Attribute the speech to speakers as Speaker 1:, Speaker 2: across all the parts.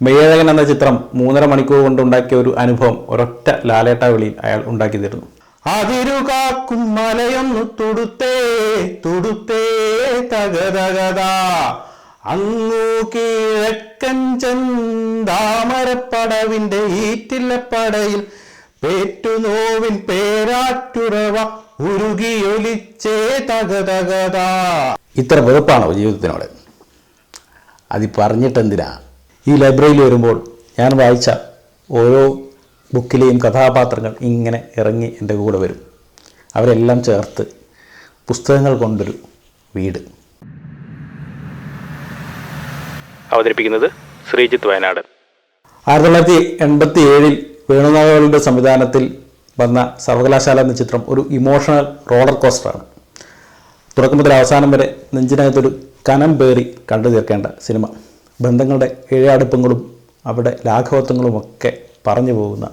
Speaker 1: മെയ്യഴകൻ എന്ന ചിത്രം 3.5 മണിക്കൂർ കൊണ്ടുണ്ടാക്കിയ ഒരു അനുഭവം ഒരൊറ്റ ലാലേട്ട വിളിയിൽ അയാൾ ഉണ്ടാക്കി തരുന്നു. അതിരുകാക്കും മലയൊന്നു തുടുത്തേ തുടുത്തേ തകതകതാ, അങ്ങു കിഴക്കൻ ചെന്താമരപ്പടവിന്റെ ഈറ്റില്ലപ്പടയിൽ പേറ്റുനോവിൻ പേരാറ്റുറവ ഉരുകിയൊലിച്ചേ തകതകതാ. ഇത്ര വെറുപ്പാണോ ജീവിതത്തിനോട്? അത് പറഞ്ഞിട്ടെന്തിനാ? ഈ ലൈബ്രറിയിൽ വരുമ്പോൾ ഞാൻ വായിച്ച ഓരോ ബുക്കിലെയും കഥാപാത്രങ്ങൾ ഇങ്ങനെ ഇറങ്ങി എൻ്റെ കൂടെ വരും. അവരെല്ലാം ചേർത്ത് പുസ്തകങ്ങൾ കൊണ്ടൊരു വീട്.
Speaker 2: അവതരിപ്പിക്കുന്നത് ശ്രീജിത്ത് വയനാട്.
Speaker 1: 1987 വേണുനാഗവളിയുടെ സംവിധാനത്തിൽ വന്ന സർവകലാശാല എന്ന ചിത്രം ഒരു ഇമോഷണൽ റോളർ കോസ്റ്ററാണ്. തുടക്കം മുതൽ അവസാനം വരെ നെഞ്ചിനകത്തൊരു കനം പേറി കണ്ടു തീർക്കേണ്ട സിനിമ. ബന്ധങ്ങളുടെ ഏഴാടുപ്പങ്ങളും അവിടെ ലാഘവത്വങ്ങളുമൊക്കെ പറഞ്ഞു പോകുന്ന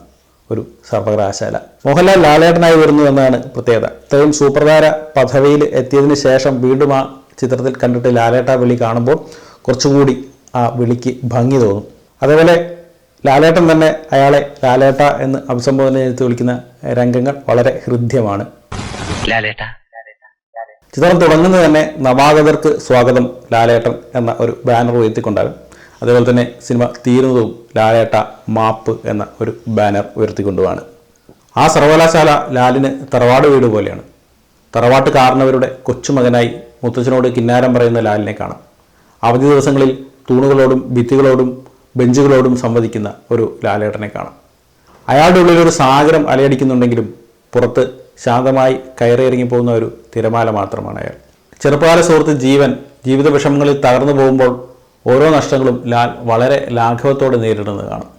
Speaker 1: ഒരു സർവകലാശാല. മോഹൻലാൽ ലാലേട്ടനായി വരുന്നു എന്നതാണ് പ്രത്യേകത. ഇത്രയും സൂപ്രധാന പദവിയിൽ എത്തിയതിന് ശേഷം വീണ്ടും ആ ചിത്രത്തിൽ കണ്ടിട്ട് ലാലേട്ട വിളി കാണുമ്പോൾ കുറച്ചുകൂടി ആ വിളിക്ക് ഭംഗി തോന്നും. അതേപോലെ ലാലേട്ടൻ തന്നെ അയാളെ ലാലേട്ട എന്ന് അഭിസംബോധന ചെയ്ത് വിളിക്കുന്ന രംഗങ്ങൾ വളരെ ഹൃദ്യമാണ്. ചിത്രം തുടങ്ങുന്നത് തന്നെ നവാഗതർക്ക് സ്വാഗതം ലാലേട്ടൻ എന്ന ഒരു ബാനർ ഉയർത്തിക്കൊണ്ടാകും. അതേപോലെ തന്നെ സിനിമ തീരുന്നതും ലാലേട്ട മാപ്പ് എന്ന ഒരു ബാനർ ഉയർത്തിക്കൊണ്ടുമാണ്. ആ സർവകലാശാല ലാലിന് തറവാട് വീട് പോലെയാണ്. തറവാട്ട് കാരണവരുടെ കൊച്ചുമകനായി മുത്തച്ഛനോട് കിന്നാരം പറയുന്ന ലാലിനെ കാണാം. അവധി ദിവസങ്ങളിൽ തൂണുകളോടും ഭിത്തികളോടും ബെഞ്ചുകളോടും സംവദിക്കുന്ന ഒരു ലാലേട്ടനെ കാണാം. അയാളുടെ ഉള്ളിലൊരു സാഗരം അലയടിക്കുന്നുണ്ടെങ്കിലും പുറത്ത് ശാന്തമായി കയറിയിറങ്ങി പോകുന്ന ഒരു തിരമാല മാത്രമാണ് അയാൾ. ചെറുപ്പകാല സുഹൃത്ത് ജീവൻ ജീവിത വിഷമങ്ങളിൽ തകർന്നു പോകുമ്പോൾ ഓരോ നഷ്ടങ്ങളും ലാൽ വളരെ ലാഘവത്തോടെ നേരിടുന്നത് കാണും.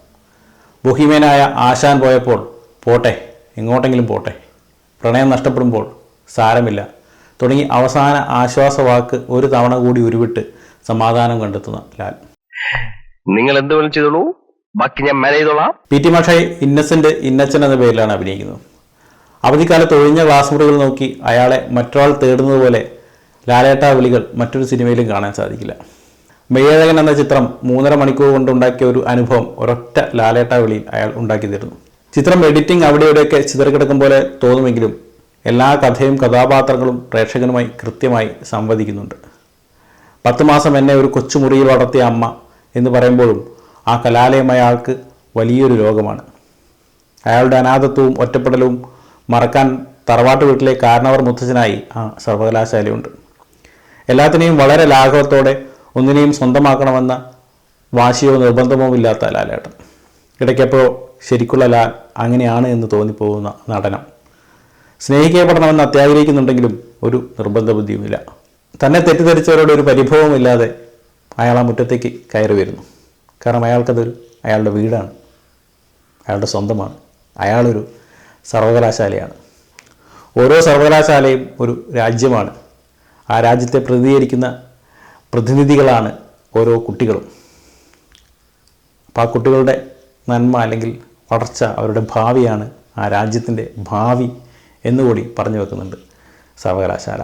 Speaker 1: ബൊഹീമിയനായ ആശാൻ പോയപ്പോൾ പോട്ടെ, എങ്ങോട്ടെങ്കിലും പോട്ടെ, പ്രണയം നഷ്ടപ്പെടുമ്പോൾ സാരമില്ല തുടങ്ങി അവസാന ആശ്വാസവാക്ക് ഒരു തവണ കൂടി ഉരുവിട്ട് സമാധാനം കണ്ടെത്തുന്ന ലാൽ.
Speaker 2: നിങ്ങൾ എന്ത് വേണം ചെയ്തോളൂ, ബാക്കി ഞാൻ മാനേജ് ചെയ്തോളാം.
Speaker 1: PT മാഷായി ഇന്നസെന്റ് ഇന്നച്ചൻ എന്ന പേരിലാണ് അഭിനയിക്കുന്നത്. അവധിക്കാലത്ത് ഒഴിഞ്ഞ ക്ലാസ് മുറികൾ നോക്കി അയാളെ മറ്റൊരാൾ തേടുന്നത് പോലെ ലാലേട്ട വിളികൾ മറ്റൊരു സിനിമയിലും കാണാൻ സാധിക്കില്ല. മെയ്യഴകൻ എന്ന ചിത്രം 3.5 മണിക്കൂർ കൊണ്ടുണ്ടാക്കിയ ഒരു അനുഭവം ഒരൊറ്റ ലാലേട്ട വിളിയിൽ അയാൾ ഉണ്ടാക്കി തരുന്നു. ചിത്രം എഡിറ്റിംഗ് അവിടെ ഇവിടെയൊക്കെ ചിതറിക്കിടക്കും പോലെ തോന്നുമെങ്കിലും എല്ലാ കഥയും കഥാപാത്രങ്ങളും പ്രേക്ഷകനുമായി കൃത്യമായി സംവദിക്കുന്നുണ്ട്. 10 മാസം എന്നെ ഒരു കൊച്ചുമുറിയിൽ വളർത്തിയ അമ്മ എന്ന് പറയുമ്പോഴും ആ കലാലയം അയാൾക്ക് വലിയൊരു ലോകമാണ്. അയാളുടെ അനാഥത്വവും ഒറ്റപ്പെടലും മറക്കാൻ തറവാട്ട് വീട്ടിലെ കാരണവർ മുത്തച്ഛനായി ആ സർവകലാശാലയുണ്ട്. എല്ലാത്തിനെയും വളരെ ലാഘവത്തോടെ ഒന്നിനെയും സ്വന്തമാക്കണമെന്ന വാശിയോ നിർബന്ധമോ ഇല്ലാത്ത ലാലേട്ടൻ. ഇടയ്ക്കെപ്പോഴോ ശരിക്കുള്ള ലാൽ അങ്ങനെയാണ് എന്ന് തോന്നിപ്പോകുന്ന നടനം. സ്നേഹിക്കപ്പെടണമെന്ന് അത്യാഗ്രഹിക്കുന്നുണ്ടെങ്കിലും ഒരു നിർബന്ധ ബുദ്ധിയുമില്ല. തന്നെ തെറ്റിദ്ധരിച്ചവരോട് ഒരു പരിഭവമില്ലാതെ അയാൾ ആ മുറ്റത്തേക്ക് കയറി വരുന്നു. കാരണം അയാളുടെ വീടാണ്, അയാളുടെ സ്വന്തമാണ്. അയാളൊരു സർവകലാശാലയാണ്. ഓരോ സർവകലാശാലയും ഒരു രാജ്യമാണ്. ആ രാജ്യത്തെ പ്രതിനിധീകരിക്കുന്ന പ്രതിനിധികളാണ് ഓരോ കുട്ടികളും. അപ്പോൾ ആ കുട്ടികളുടെ നന്മ അല്ലെങ്കിൽ വളർച്ച, അവരുടെ ഭാവിയാണ് ആ രാജ്യത്തിൻ്റെ ഭാവി എന്നുകൂടി പറഞ്ഞു വെക്കുന്നുണ്ട് സർവകലാശാല.